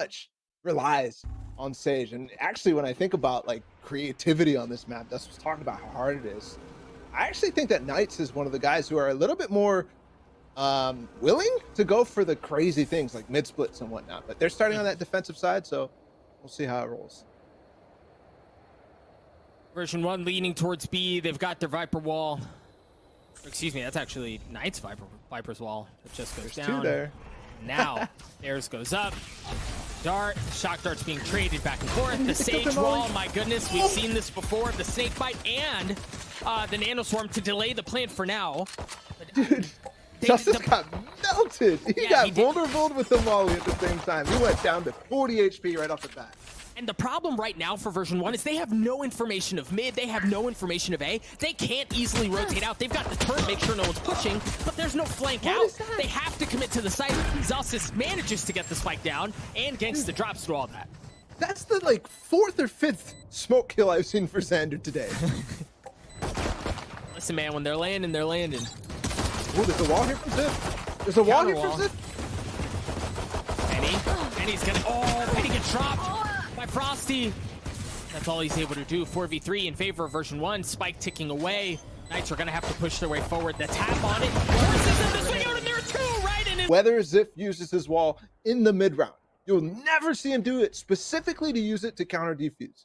much relies on Sage. And actually, when I think about like creativity on this map, that's what's talking about how hard it is. I actually think that Knights is one of the guys who are a little bit more willing to go for the crazy things like mid splits and whatnot. But they're starting on that defensive side, so we'll see how it rolls. Version 1 leaning towards B. They've got their Viper wall. Excuse me, that's actually Knight's Viper's wall. It just goes There's down. two there. Now, theirs goes up. Dart, shock darts being traded back and forth. The Sage wall, my goodness, we've seen this before. The Snake Bite and the Nanoswarm to delay the plant for now. Dude, Justice got melted. He got vulnerable with the Molly at the same time. He went down to 40 HP right off the bat. And the problem right now for version 1 is they have no information of mid, they have no information of A. They can't easily rotate out. They've got the turret, make sure no one's pushing, but there's no flank out. They have to commit to the site. Zelsis manages to get the spike down, and Gangsta drops through all that. That's the like 4th or 5th smoke kill I've seen for Xander today. Listen, man, when they're landing, they're landing. Oh, there's a wall here from Zip. There's a wall here from Zip. Penny's gonna, oh, Penny gets dropped by Frosty. That's all he's able to do. 4v3 in favor of version 1. Spike ticking away. Knights are gonna have to push their way forward. The tap on it. Forces him to swing out, and there are two right in his... Whether Zip uses his wall in the mid round, you'll never see him do it specifically to use it to counter defuse.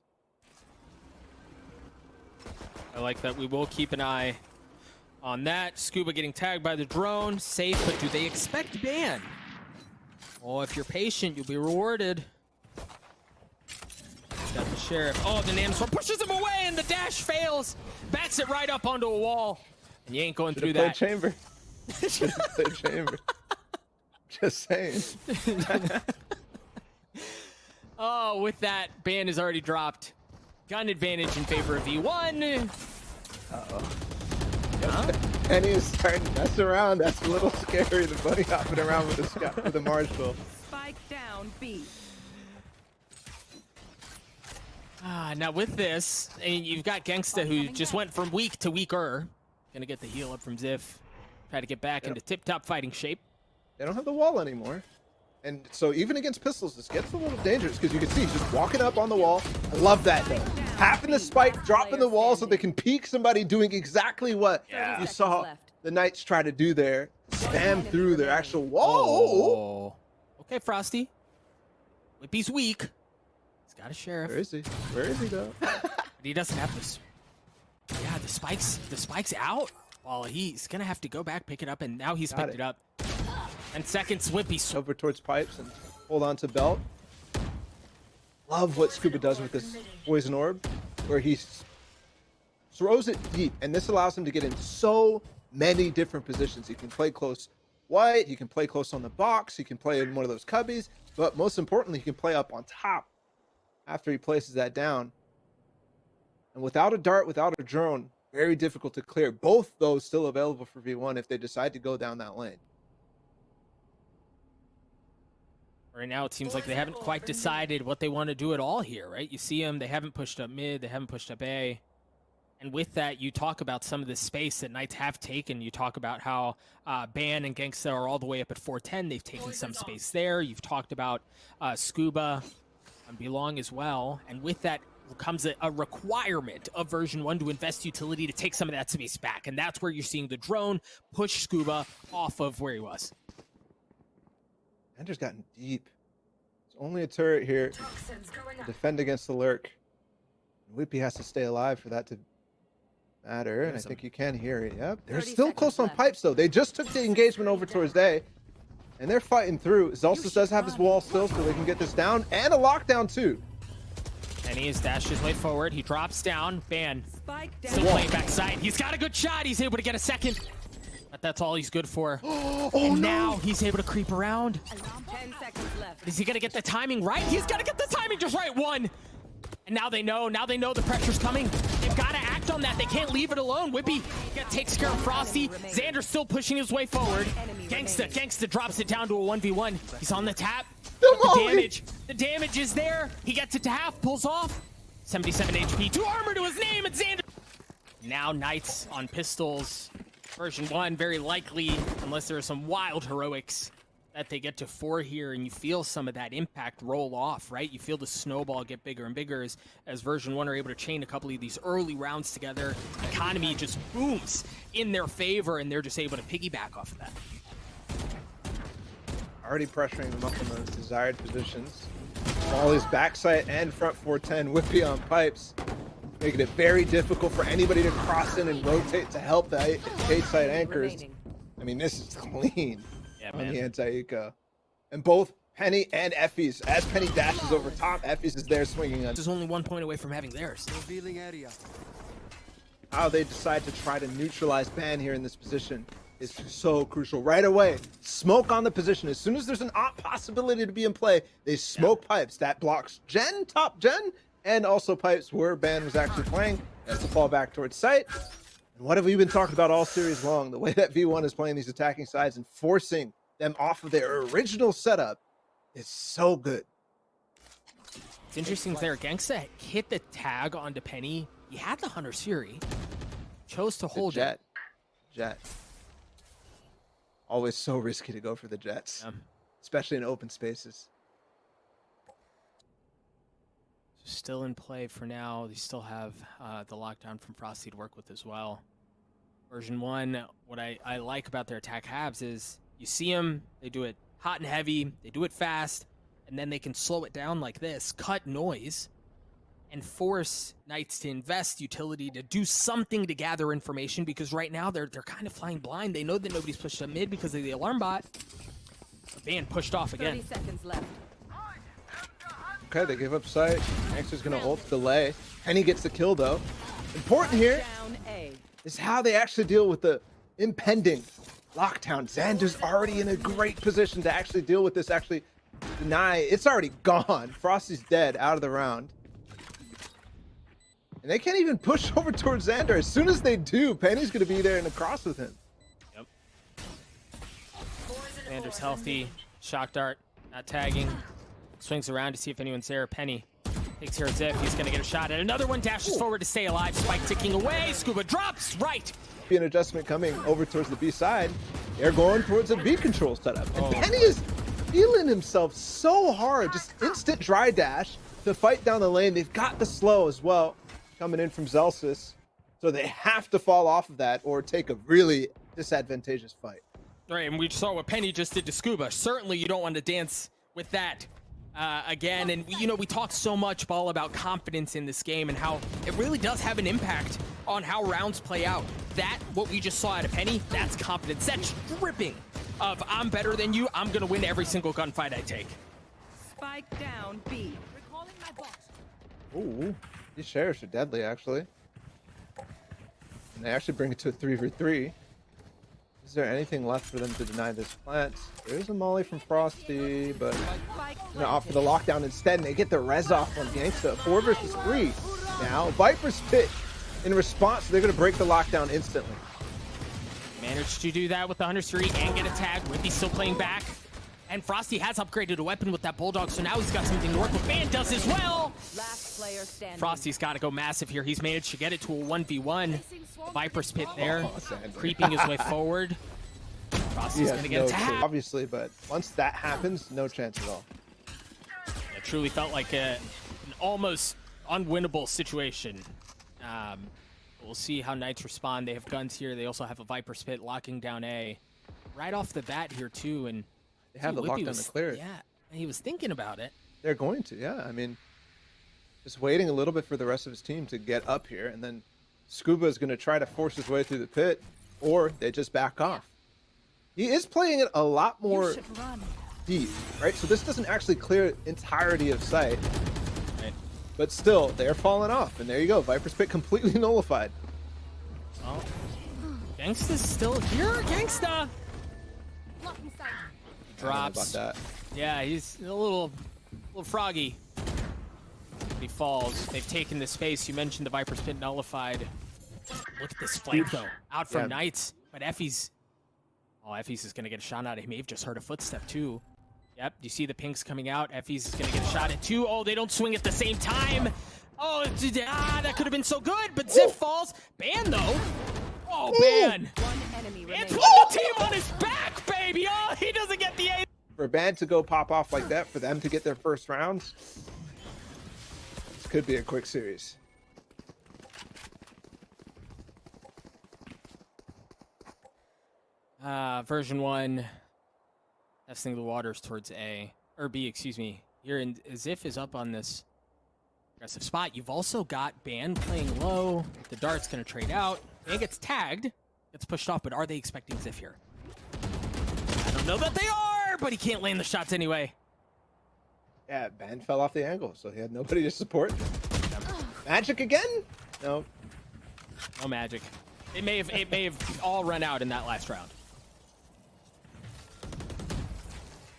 I like that. We will keep an eye on that. Scuba getting tagged by the drone. Safe, but do they expect ban? Oh, if you're patient, you'll be rewarded. He's got the Sheriff. Oh, the Nanoswarm pushes him away, and the dash fails. Backs it right up onto a wall. And you ain't going through that. Chamber. Chamber. Just saying. Oh, with that, ban is already dropped. Gun advantage in favor of V1. Uh-oh. Huh? Penny is starting to mess around. That's a little scary. The bunny hopping around with the Marshall. Spike down B. Now with this, and you've got Gangsta who just went from weak to weaker. Gonna get the heal up from Ziff. Try to get back into tip-top fighting shape. They don't have the wall anymore. And so even against pistols, this gets a little dangerous because you can see he's just walking up on the wall. I love that though. Having the spike, dropping the wall so they can peek somebody doing exactly what you saw the Knights try to do there. Spam through their actual wall. Oh. Okay, Frosty. Whippy's weak. He's got a Sheriff. Where is he? Where is he though? But he doesn't have this. Yeah, the spike's out. Well, he's gonna have to go back, pick it up, and now he's picked it up. And second, Whippy over towards pipes and hold on to belt. Love what Scuba does with this poison orb, where he throws it deep, and this allows him to get in so many different positions. He can play close white, he can play close on the box, he can play in one of those cubbies, but most importantly, he can play up on top after he places that down. And without a dart, without a drone, very difficult to clear. Both those still available for V1 if they decide to go down that lane. Right now, it seems like they haven't quite decided what they want to do at all here, right? You see them, they haven't pushed up mid, they haven't pushed up A. And with that, you talk about some of the space that Knights have taken. You talk about how Ban and Gangsta are all the way up at 410. They've taken some space there. You've talked about Scuba and Belong as well. And with that comes a requirement of version 1 to invest utility to take some of that space back. And that's where you're seeing the drone push Scuba off of where he was. Ender's gotten deep. It's only a turret here to defend against the lurk. Whippy has to stay alive for that to matter, and I think you can hear it. Yep, they're still close on pipes though. They just took the engagement over towards A, and they're fighting through. Zelsis does have his wall still, so they can get this down, and a lockdown too. And he has dashed his way forward. He drops down. Ban still playing backside. He's got a good shot. He's able to get a second. But that's all he's good for. And now he's able to creep around. 10 seconds left. Is he gonna get the timing right? He's gotta get the timing just right. One. And now they know the pressure's coming. They've gotta act on that. They can't leave it alone. Whippy takes care of Frosty. Xander's still pushing his way forward. Gangsta drops it down to a 1v1. He's on the tap. The damage is there. He gets it to half, pulls off. 77 HP, 2 armor to his name, and Xander. Now Knights on pistols. Version 1, very likely, unless there are some wild heroics, that they get to 4 here, and you feel some of that impact roll off, right? You feel the snowball get bigger and bigger as version 1 are able to chain a couple of these early rounds together. Economy just booms in their favor, and they're just able to piggyback off of that. Already pressuring them up in those desired positions. Molly's backside and front 410 whippy on pipes, making it very difficult for anybody to cross in and rotate to help the A-side anchors. Remaining. I mean, this is clean on man. the anti-eco. And both Penny and Effie's, as Penny dashes over top, Effie's is there swinging on. This is only 1 point away from having theirs. Revealing area. How they decide to try to neutralize Ban here in this position is so crucial. Right away, smoke on the position. As soon as there's an possibility to be in play, they smoke pipes. That blocks Gen, top Gen, and also pipes where Ban was actually playing. That's a fall back towards site. And what have we been talking about all series long? The way that V1 is playing these attacking sides and forcing them off of their original setup is so good. It's interesting there. Gangsta hit the tag onto Penny. He had the Hunter's Fury. Chose to hold it. Jet. Always so risky to go for the Jets, especially in open spaces. Still in play for now. They still have the lockdown from Frosty to work with as well. Version 1, what I like about their attack halves is you see them, they do it hot and heavy, they do it fast, and then they can slow it down like this, cut noise, and force Knights to invest utility to do something to gather information, because right now they're kind of flying blind. They know that nobody's pushed up mid because of the alarm bot. Being pushed off again. 30 seconds left. Okay, they give up sight. Gangster's gonna ult delay. Penny gets the kill though. Important here Down A. is how they actually deal with the impending lockdown. Xander's already in a great position to actually deal with this, actually deny. It's already gone. Frosty's dead, out of the round. And they can't even push over towards Xander. As soon as they do, Penny's gonna be there in the cross with him. Yep. Xander's healthy. Shock dart, not tagging. Swings around to see if anyone's there. Penny takes care of Zip. He's going to get a shot at another one. Dashes forward to stay alive. Spike ticking away. Scuba drops right. Be an adjustment coming over towards the B side. They're going towards a B control setup. And Penny is feeling himself so hard. Just instant dry dash to fight down the lane. They've got the slow as well coming in from Zelsis. So they have to fall off of that or take a really disadvantageous fight. Right, and we saw what Penny just did to Scuba. Certainly you don't want to dance with that again. And, you know, we talk so much, Ball, about confidence in this game and how it really does have an impact on how rounds play out. That, what we just saw out of Penny, that's confidence. That's stripping of I'm better than you. I'm going to win every single gunfight I take. Spike down B. Recalling my box. Ooh, these sheriffs are deadly, actually. And they actually bring it to a 3v3. Is there anything left for them to deny this plant? There's a molly from Frosty, but gonna opt for the lockdown instead, and they get the res off on Gangsta. 4 versus 3. Now, Viper's Pit, in response, they're gonna break the lockdown instantly. Managed to do that with the Hunter's Fury and get a tag. Whippy's still playing back. And Frosty has upgraded a weapon with that Bulldog, so now he's got something to work with. Ban does as well! Last player standing. Frosty's got to go massive here. He's managed to get it to a 1v1. Viper's Pit there, creeping his way forward. Frosty's going to get a tag. Obviously, but once that happens, no chance at all. It truly felt like an almost unwinnable situation. We'll see how Knights respond. They have guns here. They also have a Viper's Pit locking down A. Right off the bat here, too, and they have the lockdown to clear it. Yeah, he was thinking about it. They're going to, yeah. I mean, just waiting a little bit for the rest of his team to get up here, and then Scuba is going to try to force his way through the pit, or they just back off. He is playing it a lot more deep, right? So this doesn't actually clear entirety of sight, right. But still, they're falling off, and there you go. Viper's Pit completely nullified. Oh, Gangsta's still here. Gangsta drops. About that. Yeah, he's a little froggy. He falls. They've taken the space. You mentioned the Viper's Pit nullified. Look at this flank, though. Out from Knights. But Effie's... Oh, Effie's is going to get a shot out. He may have just heard a footstep, too. Yep, you see the pinks coming out. Effie's is going to get a shot at 2. Oh, they don't swing at the same time. Oh, that could have been so good. But Zip falls. Ban, though. Oh, Ban. One enemy It's remaining. put the team on his back, baby. Oh, he doesn't get the A. for a band to go pop off like that, for them to get their first rounds, this could be a quick series. Version 1, testing the waters towards A, or B, excuse me. Here, and Ziff is up on this aggressive spot. You've also got Ban playing low. The Dart's going to trade out. Ban gets tagged, gets pushed off, but are they expecting Ziff here? I don't know that they are, but he can't land the shots anyway. Yeah, Ban fell off the angle, so he had nobody to support. Magic again? No. No magic. It may have all run out in that last round.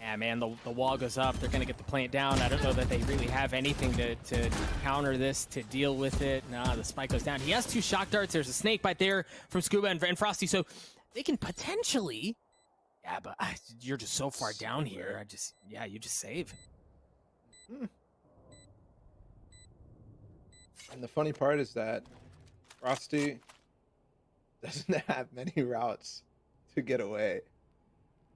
Yeah, man, the wall goes up. They're going to get the plant down. I don't know that they really have anything to counter this, to deal with it. Nah, the spike goes down. He has 2 shock darts. There's a snake bite there from Scuba and Frosty, so they can potentially... Yeah, but you're just so far down here. You just save. And the funny part is that Frosty doesn't have many routes to get away.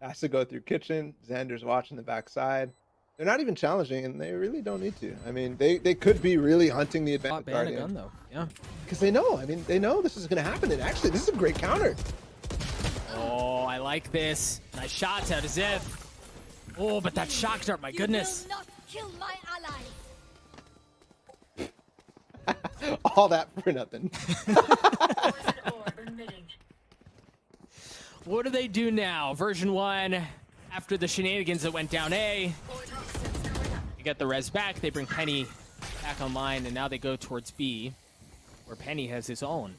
Has to go through kitchen. Xander's watching the backside. They're not even challenging, and they really don't need to. I mean, they could be really hunting the advantage. Ban a gun though, yeah. Because they know. I mean, they know this is going to happen. And actually, this is a great counter. Oh, I like this. Nice shots out of Ziv. Oh, but that shock dart, my goodness. You will not kill my ally. All that for nothing. What do they do now? Version 1, after the shenanigans that went down A, you get the res back. They bring Penny back online, and now they go towards B, where Penny has his own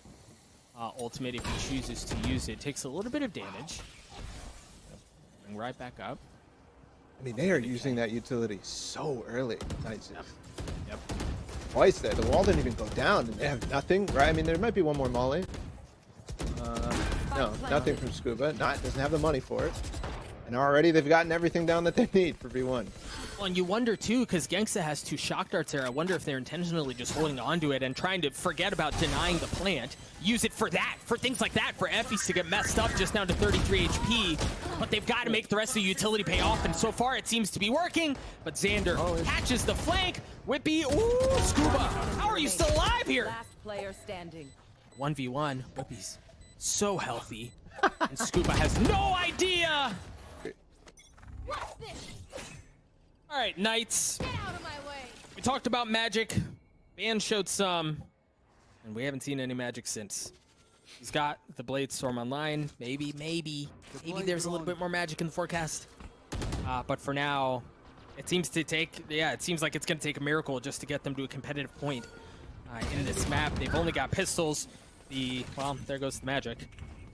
ultimate if he chooses to use it. Takes a little bit of damage. Bring right back up. I mean, they are using that utility so early. Nice. Yep. Twice there. The wall didn't even go down, and they have nothing, right? I mean, there might be one more molly. No, nothing from Scuba. Doesn't have the money for it. And already they've gotten everything down that they need for V1. Well, and you wonder too, because Gangsta has 2 shock darts there. I wonder if they're intentionally just holding onto it and trying to forget about denying the plant. Use it for that, for things like that, for Effie's to get messed up just down to 33 HP. But they've got to make the rest of the utility pay off, and so far it seems to be working. But Xander catches the flank. Whippy, ooh, Scuba, how are you still alive here? Last player standing. 1v1, Whippy's so healthy, and Scuba has no idea. What's this? All right, Knights. Get out of my way. We talked about magic. Ban showed some, and we haven't seen any magic since. He's got the Blade Storm online. Maybe there's a little bit more magic in the forecast. But for now, it seems to take, it seems like it's going to take a miracle just to get them to a competitive point in this map. They've only got pistols. Well, there goes the magic.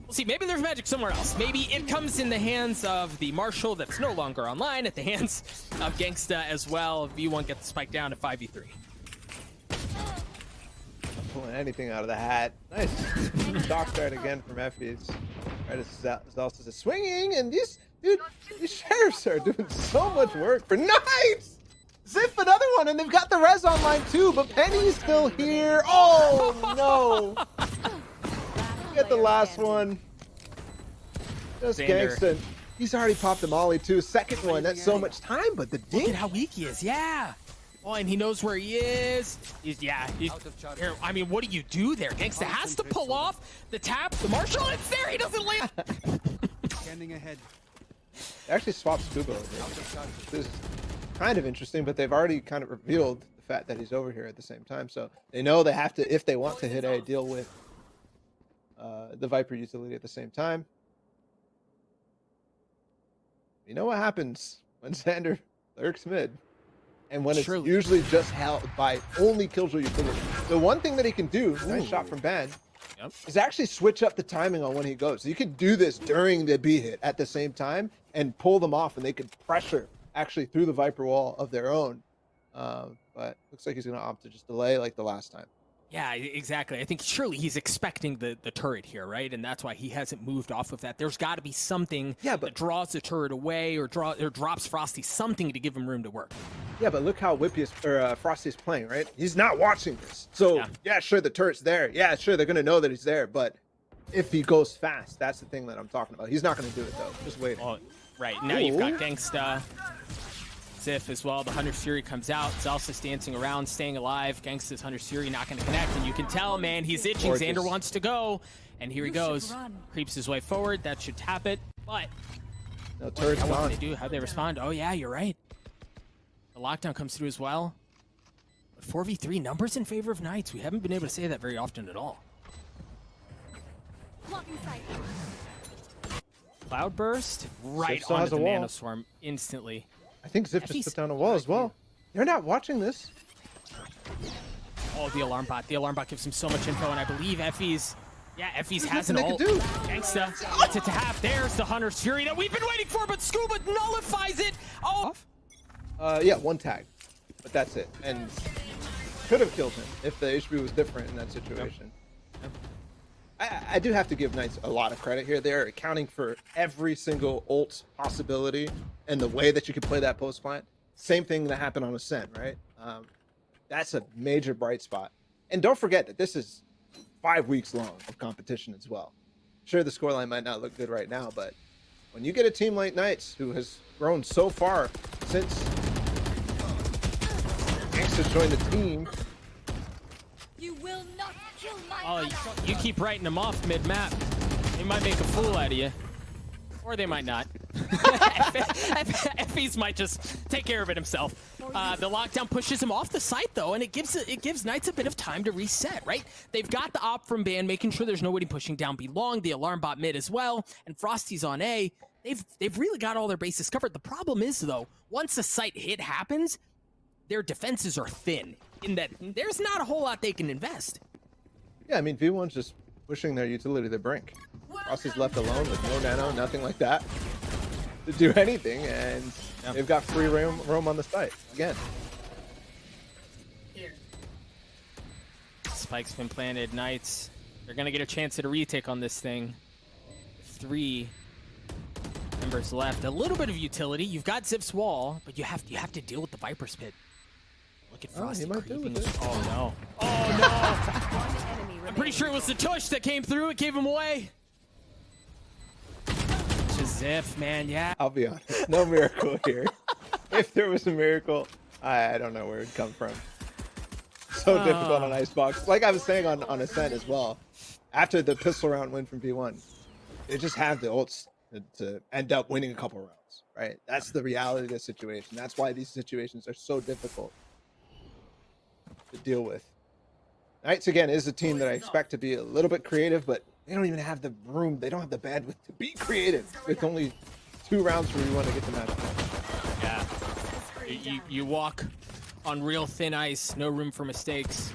We'll see, maybe there's magic somewhere else. Maybe it comes in the hands of the Marshal that's no longer online, at the hands of Gangsta as well. V1 gets the spike down to 5v3. Pulling anything out of the hat. Nice. Shock dart again from Effie's. Right, Zelsa is swinging, and these sheriffs are doing so much work for Knights! Ziff another one, and they've got the res online too, but Penny's still here. Oh no! Get the last one. Just Gangsta. He's already popped the molly too. Second one, that's so much time, but the dink. Look at how weak he is, yeah. Oh, and he knows where he is. He's here. I mean, what do you do there? Gangsta has to pull off the tap. The Marshal, it's there. He doesn't land. Standing ahead. They actually swapped Scuba over here. This is kind of interesting, but they've already kind of revealed the fact that he's over here at the same time. So they know they have to, if they want to hit A, deal with the Viper utility at the same time. You know what happens when Xander lurks mid, and when it's usually just held by only Killjoy utility. The one thing that he can do, nice shot from Ban, is actually switch up the timing on when he goes. So you can do this during the B hit at the same time and pull them off, and they can pressure actually through the Viper wall of their own. But looks like he's going to opt to just delay like the last time. Yeah, exactly. I think surely he's expecting the turret here, right? And that's why he hasn't moved off of that. There's got to be something that draws the turret away or drops Frosty something to give him room to work. Yeah, but look how Frosty's playing, right? He's not watching this. So, yeah, sure, the turret's there. Yeah, sure, they're going to know that he's there. But if he goes fast, that's the thing that I'm talking about. He's not going to do it, though. Just wait. Right, now you've got Ooh. Gangsta, Ziff as well. The Hunter's Fury comes out. Zalsis dancing around, staying alive. Gangsta's Hunter's Fury not going to connect, and you can tell, man, he's itching. Gorgeous. Xander wants to go, and here he You should goes. run. Creeps his way forward. That should tap it, but No, turret's what gone. do they do? How'd they respond? Oh, yeah, you're right. The lockdown comes through as well. But 4v3 numbers in favor of Knights. We haven't been able to say that very often at all. Blocking sight. Cloudburst right still has onto a the wall. Nanoswarm instantly. I think Ziff Effie's- just put down a wall as well. They're not watching this. Oh, the alarm bot. The alarm bot gives him so much info, and I believe Effie's... Yeah, Effie's has an nothing ult. they can do. Gangsta gets it to half. There's the Hunter's Fury that we've been waiting for, but Scuba nullifies it. Oh! Yeah, one tag, but that's it. And could have killed him if the HP was different in that situation. I do have to give Knights a lot of credit here. They're accounting for every single ult possibility and the way that you can play that post plant. Same thing that happened on Ascent, right? That's a major bright spot. And don't forget that this is 5 weeks long of competition as well. Sure, the scoreline might not look good right now, but when you get a team like Knights who has grown so far since Gangsta's joined the team, You will not kill my Oh, ally. you keep writing them off mid-map. They might make a fool out of you. Or they might not. Effie's might just take care of it himself. The lockdown pushes him off the site, though, and it gives Knights a bit of time to reset, right? They've got the op from Ban, making sure there's nobody pushing down B long, the alarm bot mid as well, and Frosty's on A. They've really got all their bases covered. The problem is, though, once a site hit happens, their defenses are thin, in that there's not a whole lot they can invest. yeah, I mean, V1's just pushing their utility to the brink. Frosty's left alone with no nano, nothing like that to do anything, and they've got free roam on the site again. Spike's been planted. Knights, they're gonna get a chance at a retake on this thing. 3 members left. A little bit of utility. You've got Zip's wall, but you have to deal with the Viper's Pit. Look at Oh, Frosty he might deal creeping. with it. Oh no! Oh no! One enemy I'm pretty sure it was the tush that came through. It gave him away. Just Zip, man. Yeah. I'll be honest, no miracle here. If there was a miracle, I don't know where it'd come from. So difficult on Icebox. Like I was saying on Ascent as well, after the pistol round win from V1, they just have the ults to end up winning a couple rounds, right? That's the reality of the situation. That's why these situations are so difficult to deal with. Knights, again, is a team that I expect to be a little bit creative, but they don't even have the room. They don't have the bandwidth to be creative with only 2 rounds where you want to get the match point. Yeah. You walk on real thin ice. No room for mistakes.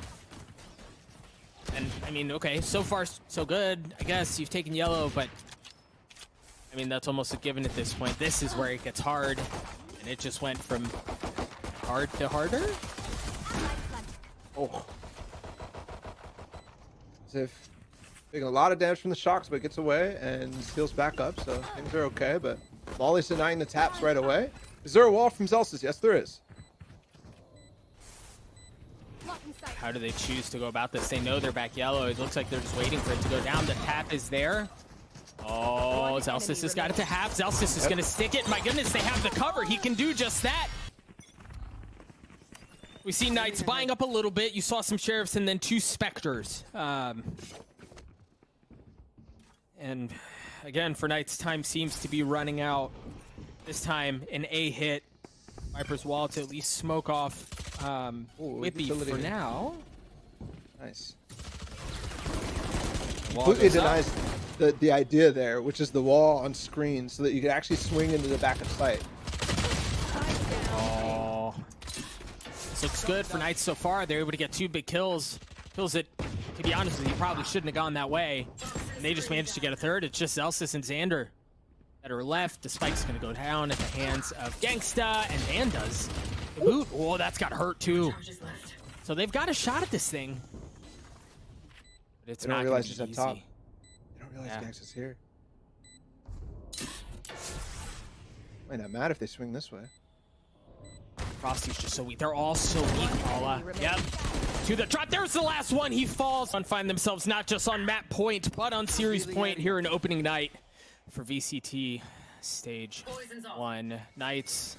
And I mean, okay, so far so good. I guess you've taken yellow, but I mean that's almost a given at this point. This is where it gets hard, and it just went from hard to harder. Oh. As if taking a lot of damage from the shocks, but gets away and heals back up, so things are okay. But Molly's denying the taps right away. Is there a wall from Zelsis? Yes, there is. Blocking sight. How do they choose to go about this? They know they're back yellow. It looks like they're just waiting for it to go down. The tap is there. Oh, Zelsis has got it to half. Zelsis is going to stick it. My goodness, they have the cover. He can do just that. We see Knights buying up a little bit. You saw some Sheriffs and then 2 Spectres. And again, for Knights, time seems to be running out. This time, an A hit. Viper's wall to at least smoke off Whippy utility. for now. Nice. Wall Completely goes up. denies the idea there, which is the wall on screen, so that you can actually swing into the back of sight. Oh. This looks good for Knights so far. They're able to get 2 big kills. Kills it, to be honest with you, probably shouldn't have gone that way. And they just managed to get a 3rd. It's just Zelsis and Xander that are left. The spike's going to go down at the hands of Gangsta, and Van does the boot. Oh, that's got hurt too. So they've got a shot at this thing. But it's They don't not realize going he's to up be top. easy. They don't realize Yeah. Gax is here. Might not matter if they swing this way. Frosty's just so weak. They're all so weak, Paula. Yep. To the drop. There's the last one. He falls. And find themselves not just on map point, but on series point here in opening night for VCT. stage 1. Knights,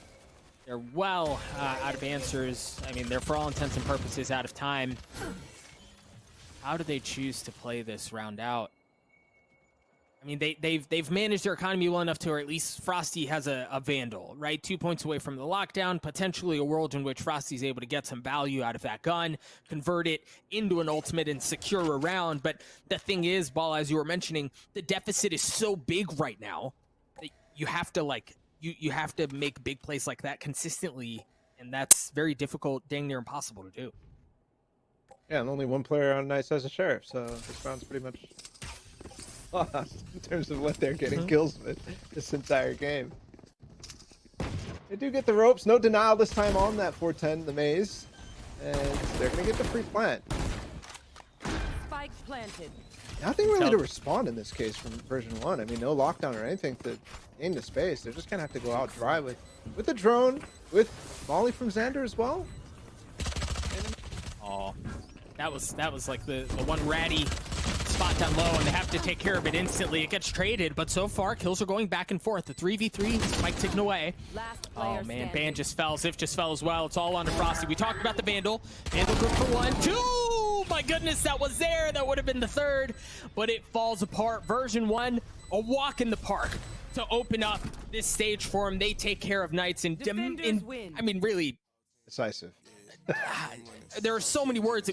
they're well out of answers. I mean, they're for all intents and purposes out of time. How do they choose to play this round out? I mean, they've managed their economy well enough to, or at least Frosty has a Vandal, right? 2 points away from the lockdown, potentially a world in which Frosty's able to get some value out of that gun, convert it into an ultimate and secure a round. But the thing is, Ball, as you were mentioning, the deficit is so big right now that you have to you have to make big plays like that consistently, and that's very difficult, dang near impossible to do. Yeah, and only one player on Knights as a sheriff, so this round's pretty much lost in terms of what they're getting kills with this entire game. They do get the ropes, no denial this time on that 410, the maze, and they're gonna get the free plant. Spike planted. Nothing really to respond in this case from version 1. I mean, no lockdown or anything to gain the space. They're just gonna have to go out dry with the drone, with Molly from Xander as well. Oh, that was like the one ratty spot down low, and they have to take care of it instantly. It gets traded, but so far kills are going back and forth. The 3v3, Mike taken away. Last player Oh man, standing. Ban just fell. Ziff just fell as well. It's all on to Frosty. We talked about the Vandal. Vandal good for 1, 2. My goodness, that was there. That would have been the 3rd, but it falls apart. Version 1, a walk in the park to open up this stage for them. They take care of Knights Defenders win. I mean, really, Decisive. there are so many words.